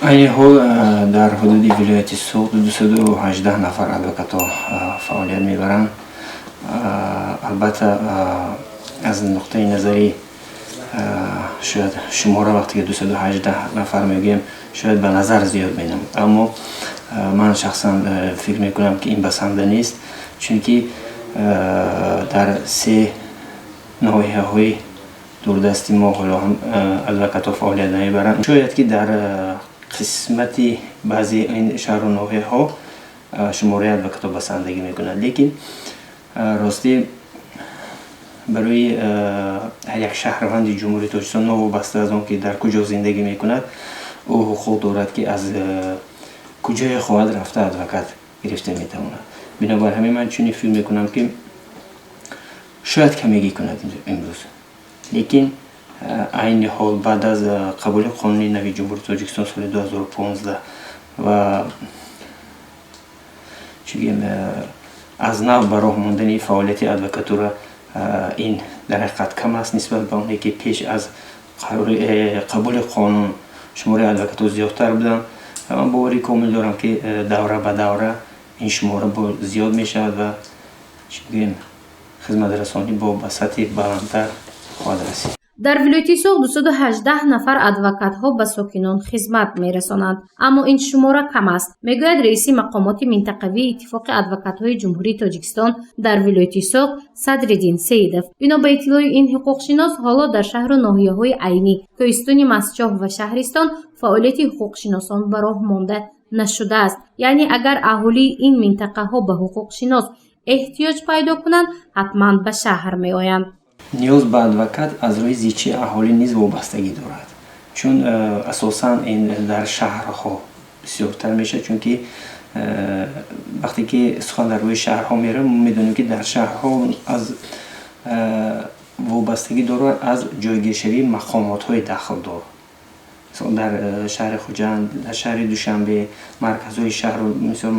айни ҳол дар ҳудуди вилояти Суғд 218 нафар адвокатҳо фаъолият мебаранд. Албатта аз нуқтаи назари шояд шумора вақте ки 218 нафар мегӯем шояд ба назар зиёд менамад, аммо ман шахсан фикр мекунам ки ин басанда нест, чунки дар се ноҳияҳои दूरदस्ती мо ҳоло ҳам адвокатҳо фаъолият намебаранд. шояд ки дар қисмати баъзи ин шаҳру ноҳияҳо шумораи адвокатҳо басандагӣ мекунад, лекин рости барои як шаҳрванди ҷумҳурии Тоҷикистон новобаста аз он ки дар куҷо зиндагӣ мекунад, ӯ ҳуқуқ дорад ки аз куҷое хоҳад рафта адвокат гирифта метавонад. Бинобар ҳамин ман чунин фикр мекунам ки шояд камегӣ кунад имрӯз, лекин айни ҳол баъд аз қабули қонуни нави ҷумҳурии Тоҷикистон соли 2015 ва чигӯем аз нав ба роҳ мондани фаъолияти адвокатура ин дар ҳақиқат кам аст нисбат ба оне ки пеш аз қабули қонун шумораи адвокатҳо зиёдтар буданд. Ман бовари комил дорам ки давра ба давра ин шумора зиёд мешавад ва чигӯем хизматрасонӣ ба сатҳи баландтар хоҳад расид. дар вилояти Суғд 218 нафар адвокатҳо ба сокинон хизмат мерасонанд, аммо ин шумора кам аст, мегӯяд раиси мақомоти минтақавии иттифоқи адвокатҳои ҷумҳурии Тоҷикистон дар вилояти Суғд Садриддин Сеидов. Бино ба иттилои ин ҳуқуқшинос, ҳоло дар шаҳру ноҳияҳои Айни, Кӯҳистони Масчоҳ ва Шаҳристон фаъолияти ҳуқуқшиносон ба роҳ монда нашудааст. яъне агар аҳолии ин минтақаҳо ба ҳуқуқшинос эҳтиёҷ пайдо кунанд, ҳатман ба шаҳр меоянд. ниёз ба адвокат аз рӯи зичи аҳолӣ низ вобастагӣ дорад, чун асосан ин дар шаҳрҳо бисёртар мешавад, чунки вақте ки сухан дар рӯи шаҳрҳо меравем, медонем ки дар шаҳрҳо аз вобастагӣ дорад аз ҷойгиршавии мақомотҳои дахлдор. дар шаҳри Хуҷанд, дар шаҳри Душанбе, марказҳои шаҳру мисол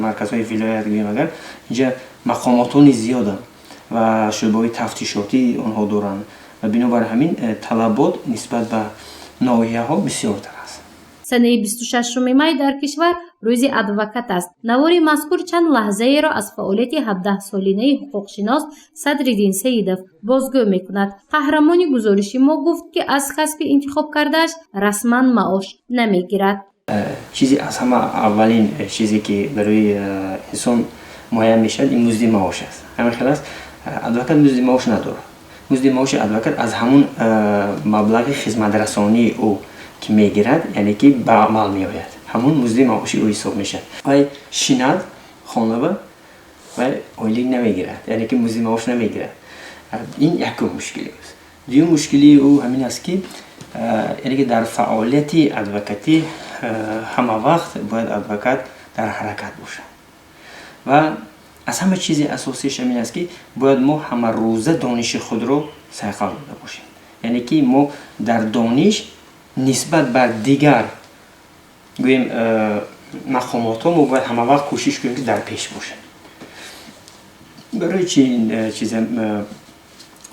марказҳои вилоят гӯем, агар инҷа мақомотҳо низ зиёданд ва шӯъбаҳои тафтишотӣ онҳо доранд ва бинобар ҳамин талабот нисбат ба ноҳияҳо бисёртар аст. санаи 26 май дар кишвар рӯзи адвокат аст. навори мазкур чанд лаҳзаеро аз фаъолияти 17-солинаи ҳуқуқшинос Садриддин Сеидов бозгӯ мекунад. қаҳрамони гузориши мо гуфт ки аз касби интихоб кардааш расман маош намегирад. чизи аз ҳама аввалин чизе ки барои инсон муайян мешавад, ин музди маош аст. ҳамин хел аст, адвокат музди маош надорад. музди маоши адвокат аз ҳамун маблағи хизматрасонии ӯ ки мегирад, яъне ки ба амал меояд, ҳамун музди маоши ӯ ҳисоб мешавад. вай шинад хонава вай ойлик намегирад, яъне ки музди маош намегирад. ин якум мушкили аст. дуюм мушкили ӯ ҳамин аст ки яъне ки дар фаъолияти адвокатӣ ҳама вақт бояд адвокат дар ҳаракат бошад ва аз ҳама чизи асосиш ҳамин аст ки бояд мо ҳамарӯза дониши худро сайқал дода бошем, яъне ки мо дар дониш нисбат ба дигар гӯем мақомотҳо мо бояд ҳама вақт кӯшиш кунем ки дар пеш бошем. барои чи чизе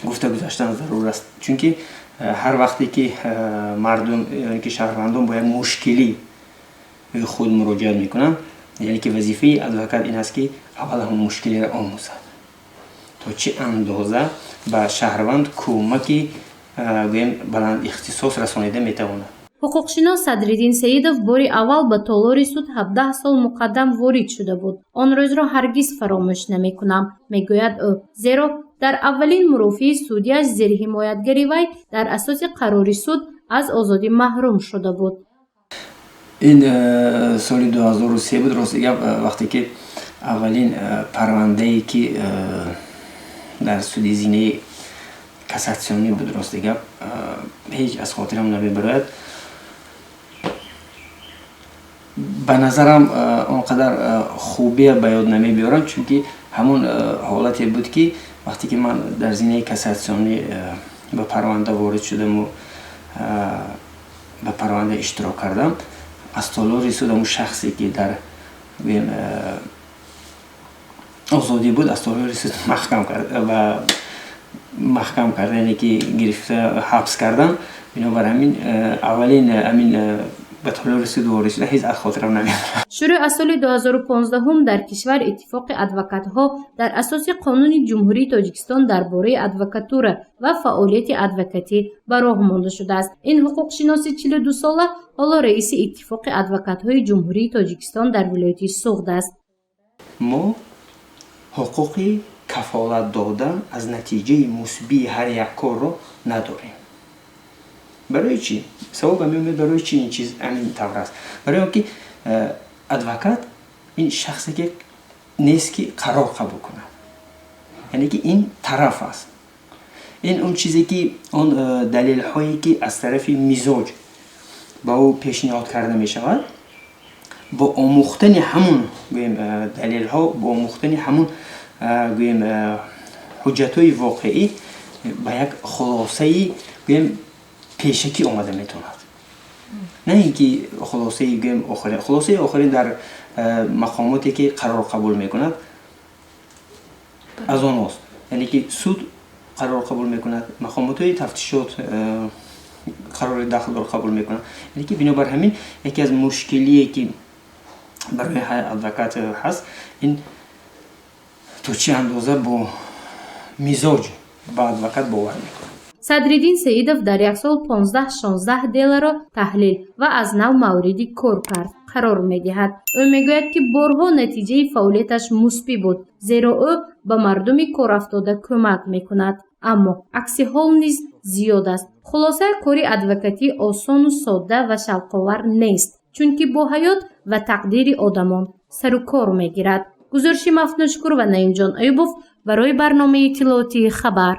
гуфта гузаштан зарур аст, чунки ҳар вақте ки мардум яъне ки шаҳрвандон бо як мушкилӣ худ муроҷиат мекунанд, яъне ки вазифаи адвокат ин аст ки аввал ҳамон мушкилиро омӯзад, то чӣ андоза ба шаҳрванд кӯмаки гӯем баландихтисос расонида метавонад. ҳуқуқшинос Садриддин Сеидов бори аввал ба толори суд 17 сол муқаддам ворид шуда буд. он рӯзро ҳаргиз фаромӯш намекунам, мегӯяд ӯ, зеро дар аввалин мурофиаи судияш зери ҳимоятгари вай дар асоси қарори суд аз озодӣ маҳрум шуда буд. ин соли 2003 буд, рости гап вақте ки аввалин парвандае ки дар суди зинаи кассатсионӣ буд, рости гап ҳеҷ аз хотирам намебарояд. ба назарам он қадар хубия ба ёд намебиёрам, чунки ҳамон ҳолате буд ки вақте ки ман дар зинаи кассатсионӣ ба парванда ворид шудаму ба парванда иштирок кардам, аз толори суд ҳамун шахсе ки дар озодӣ буд аз толори суд маҳкам карда, яъне ки гирифта ҳабс кардан. бинобар ҳамин аввалин ҳамин به طور رسید و رسیده هیچ از خاطرم نمیاد. شروع از سال 2015 در کشور اتفاق ادوکات‌ها در اساس قانون جمهوری تاجیکستان درباره ادوکاتور و فعالیت ادوکاتی به راه مانده شده است. این حقوق شناس 42 ساله حالا رئیس اتفاق ادوکات‌های جمهوری تاجیکستان در ولایت سوغد است. ما حقوقی کفالت دادن از نتیجه مثبت هر یک کار رو نداریم. برای چی؟ سوال میاد برای چی این چیز همین طور است؟ برای اینکه ادوکات این شخصی که نیست که قرار قبول کنه، یعنی که این طرف است. این اون چیزی که اون دلیل هایی که از طرف مزاج با او پیشنهاد کرده می شود، با آموختن همون دلیل ها، با آموختن همون حجت های واقعی با یک خلاصه پیشکی آمده میتوند. نه اینکه خلاصه آخرین در مقاماتی که قرار قبول میکند از آن است. یعنی که سود قرار قبول میکند، مقامات های تفتیشات قرار داخل قبول میکند. یعنی که بنابر همین یکی از مشکلی که برای ادوکات هست این تو چه اندازه با مزاج با ادوکات باور میکنه. صدرالدین سیدов در یک سال 15-16 دل را تحلیل و از نو موردی کار کرد قرار می‌دهد. او میگوید که بارها نتیجه فعالیتش مثبت بود، زیرا او به مردم کار افتاده کمک میکند، اما عکس حال نیز زیاد است. خلاصه کاری ادوکاتی آسان و ساده و شوق‌آور نیست، چونکه با حیات و تقدیر آدمان سر و کار میگیرد. گزارش مفنوشکور و نعیم جان ایوبوف برای برنامه اطلاعاتی خبر.